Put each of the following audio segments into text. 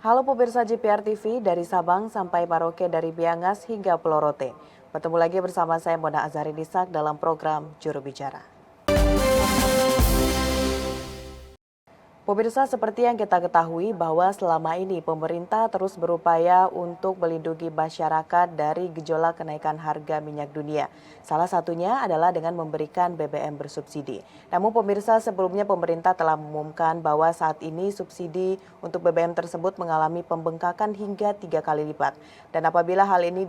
Halo pemirsa JPR TV dari Sabang sampai Maroke dari Biangas hingga Pulau Rote. Bertemu lagi bersama saya Mona Azari Disak dalam program Juru Bicara. Pemirsa, seperti yang kita ketahui bahwa selama ini pemerintah terus berupaya untuk melindungi masyarakat dari gejolak kenaikan harga minyak dunia. Salah satunya adalah dengan memberikan BBM bersubsidi. Namun pemirsa, sebelumnya pemerintah telah mengumumkan bahwa saat ini subsidi untuk BBM tersebut mengalami pembengkakan hingga 3 kali lipat. Dan apabila hal ini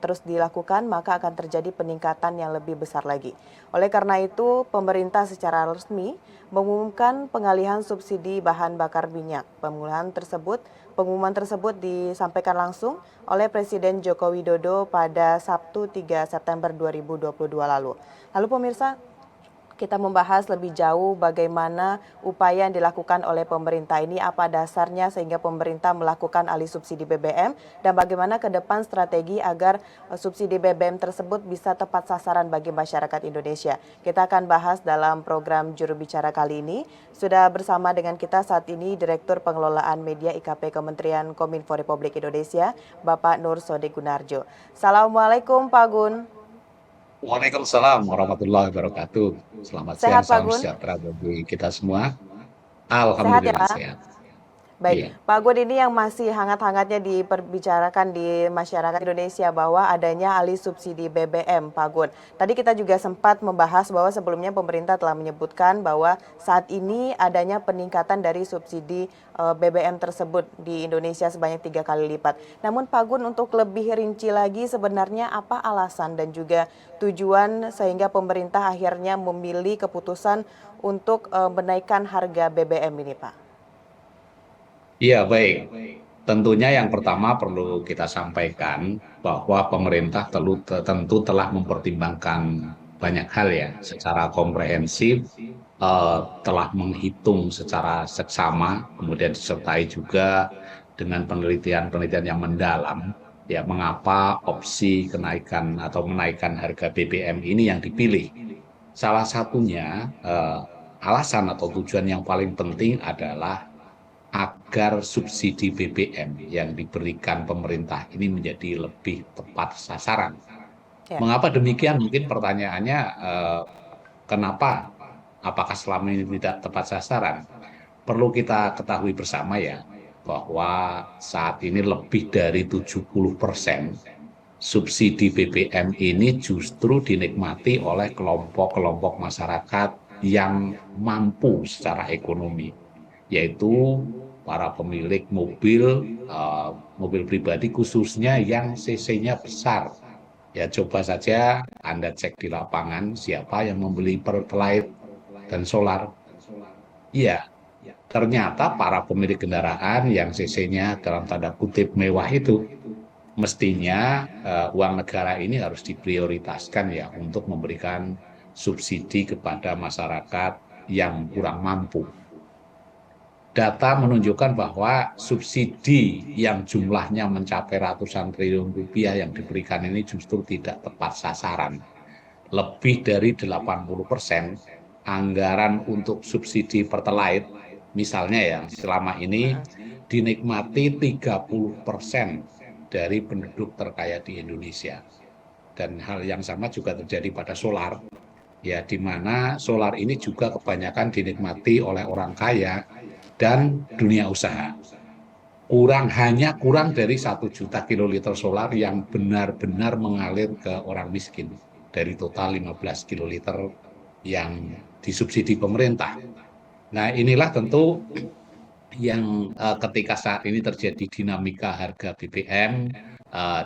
terus dilakukan, maka akan terjadi peningkatan yang lebih besar lagi. Oleh karena itu, pemerintah secara resmi mengumumkan pengalihan subsidi bahan bakar minyak. Pengumuman tersebut disampaikan langsung oleh Presiden Joko Widodo pada Sabtu 3 September 2022 lalu. Lalu pemirsa, kita membahas lebih jauh bagaimana upaya yang dilakukan oleh pemerintah ini, apa dasarnya sehingga pemerintah melakukan alih subsidi BBM, dan bagaimana ke depan strategi agar subsidi BBM tersebut bisa tepat sasaran bagi masyarakat Indonesia. Kita akan bahas dalam program Juru Bicara kali ini. Sudah bersama dengan kita saat ini Direktur Pengelolaan Media IKP Kementerian Kominfo Republik Indonesia, Bapak Nur Sode Gunarjo. Assalamualaikum Pak Gun. Waalaikumsalam warahmatullahi wabarakatuh. Selamat siang, Sehat Pak salam Gun? sejahtera bagi kita semua. Sehat ya Alhamdulillah Pak? sehat. Baik, Iya. Pak Gun, ini yang masih hangat-hangatnya diperbicarakan di masyarakat Indonesia bahwa adanya alih subsidi BBM, Pak Gun. Tadi kita juga sempat membahas bahwa sebelumnya pemerintah telah menyebutkan bahwa saat ini adanya peningkatan dari subsidi BBM tersebut di Indonesia sebanyak 3 kali lipat. Namun Pak Gun, untuk lebih rinci lagi sebenarnya apa alasan dan juga tujuan sehingga pemerintah akhirnya memilih keputusan untuk menaikkan harga BBM ini, Pak? Iya, baik. Tentunya yang pertama perlu kita sampaikan bahwa pemerintah tentu telah mempertimbangkan banyak hal ya secara komprehensif, telah menghitung secara seksama, kemudian disertai juga dengan penelitian-penelitian yang mendalam, ya mengapa opsi kenaikan atau menaikkan harga BBM ini yang dipilih. Salah satunya alasan atau tujuan yang paling penting adalah agar subsidi BBM yang diberikan pemerintah ini menjadi lebih tepat sasaran. Ya. Mengapa demikian? Mungkin pertanyaannya, kenapa? Apakah selama ini tidak tepat sasaran? Perlu kita ketahui bersama ya, bahwa saat ini lebih dari 70% subsidi BBM ini justru dinikmati oleh kelompok-kelompok masyarakat yang mampu secara ekonomi, yaitu para pemilik mobil pribadi khususnya yang cc-nya besar. Ya coba saja Anda cek di lapangan siapa yang membeli Pertalite dan solar. Iya, ternyata para pemilik kendaraan yang cc-nya dalam tanda kutip mewah itu mestinya uang negara ini harus diprioritaskan ya untuk memberikan subsidi kepada masyarakat yang kurang mampu. Data menunjukkan bahwa subsidi yang jumlahnya mencapai ratusan triliun rupiah yang diberikan ini justru tidak tepat sasaran. Lebih dari 80% anggaran untuk subsidi Pertalite, misalnya ya, selama ini dinikmati 30% dari penduduk terkaya di Indonesia. Dan hal yang sama juga terjadi pada solar, ya di mana solar ini juga kebanyakan dinikmati oleh orang kaya dan dunia usaha. Kurang dari 1 juta kiloliter solar yang benar-benar mengalir ke orang miskin dari total 15 kiloliter yang disubsidi pemerintah. Nah, inilah tentu yang ketika saat ini terjadi dinamika harga BBM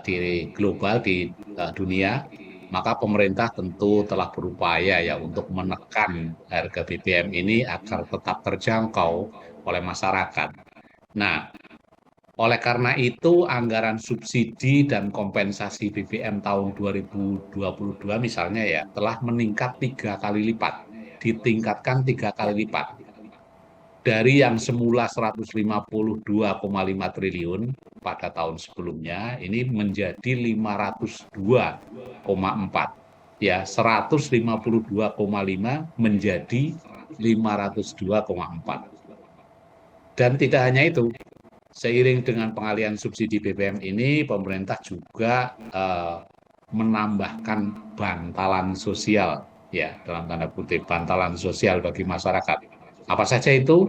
di global, di dunia, maka pemerintah tentu telah berupaya ya untuk menekan harga BBM ini agar tetap terjangkau oleh masyarakat. Nah, oleh karena itu anggaran subsidi dan kompensasi BBM tahun 2022 misalnya ya telah meningkat 3 kali lipat, ditingkatkan 3 kali lipat. Dari yang semula 152,5 triliun pada tahun sebelumnya, ini menjadi 502,4. Ya, 152,5 menjadi 502,4. Dan tidak hanya itu, Seiring dengan pengalihan subsidi BBM ini, pemerintah juga menambahkan bantalan sosial, ya dalam tanda kutip bantalan sosial bagi masyarakat. Apa saja itu?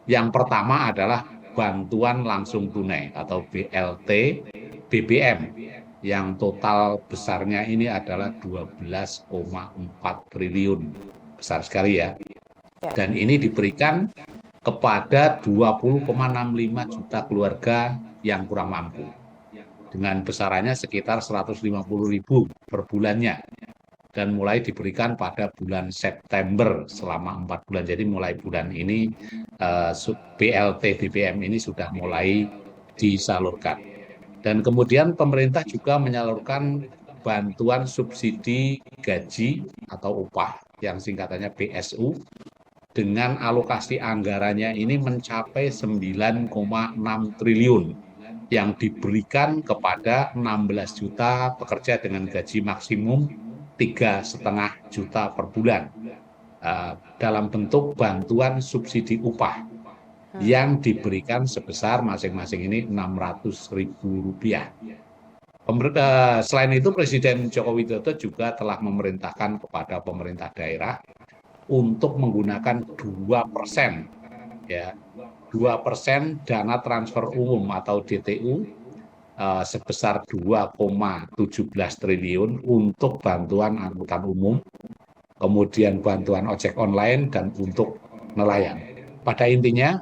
Yang pertama adalah bantuan langsung tunai atau BLT BBM yang total besarnya ini adalah 12,4 triliun. Besar sekali ya. Ya. Dan ini diberikan kepada 20,65 juta keluarga yang kurang mampu. Dengan besarannya sekitar 150.000 per bulannya. Dan mulai diberikan pada bulan September selama 4 bulan. Jadi mulai bulan ini BLT BBM ini sudah mulai disalurkan. Dan kemudian pemerintah juga menyalurkan bantuan subsidi gaji atau upah yang singkatannya BSU dengan alokasi anggarannya ini mencapai 9,6 triliun yang diberikan kepada 16 juta pekerja dengan gaji maksimum 3,5 juta per bulan dalam bentuk bantuan subsidi upah yang diberikan sebesar masing-masing ini Rp600.000. Selain itu, Presiden Joko Widodo juga telah memerintahkan kepada pemerintah daerah untuk menggunakan 2%, ya, 2% dana transfer umum atau DTU sebesar 2,17 triliun untuk bantuan angkutan umum, kemudian bantuan ojek online, dan untuk nelayan. Pada intinya,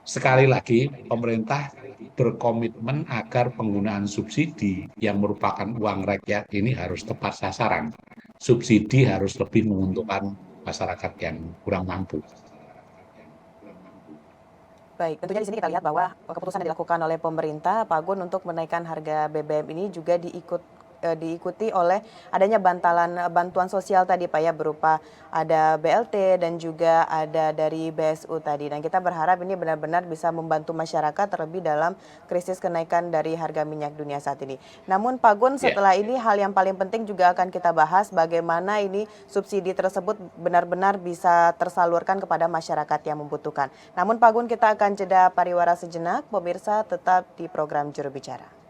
sekali lagi, pemerintah berkomitmen agar penggunaan subsidi yang merupakan uang rakyat ini harus tepat sasaran. Subsidi harus lebih menguntungkan masyarakat yang kurang mampu. Baik, tentunya di sini kita lihat bahwa keputusan yang dilakukan oleh pemerintah, Pak Gun, untuk menaikkan harga BBM ini juga diikuti oleh adanya bantuan sosial tadi Pak ya, berupa ada BLT dan juga ada dari BSU tadi. Dan kita berharap ini benar-benar bisa membantu masyarakat terlebih dalam krisis kenaikan dari harga minyak dunia saat ini. Namun Pak Gun, setelah ini hal yang paling penting juga akan kita bahas bagaimana ini subsidi tersebut benar-benar bisa tersalurkan kepada masyarakat yang membutuhkan. Namun Pak Gun, kita akan jeda pariwara sejenak, pemirsa tetap di program Juru Bicara.